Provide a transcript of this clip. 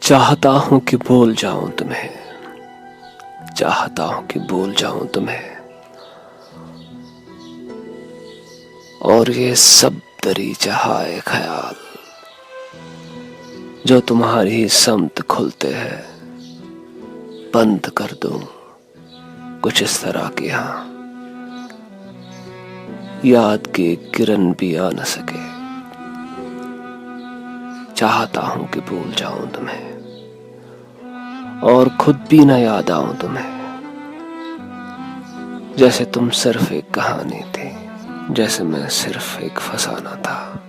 चाहता हूं कि भूल जाऊं तुम्हें, चाहता हूं कि भूल जाऊं तुम्हें, और ये सब दरी जहाए ख्याल जो तुम्हारी समत खुलते हैं बंद कर दूं कुछ इस तरह की। हाँ, याद की किरण भी आ न सके। चाहता हूं कि भूल जाऊं तुम्हें और खुद भी न याद आऊं तुम्हें, जैसे तुम सिर्फ एक कहानी थी, जैसे मैं सिर्फ एक फसाना था।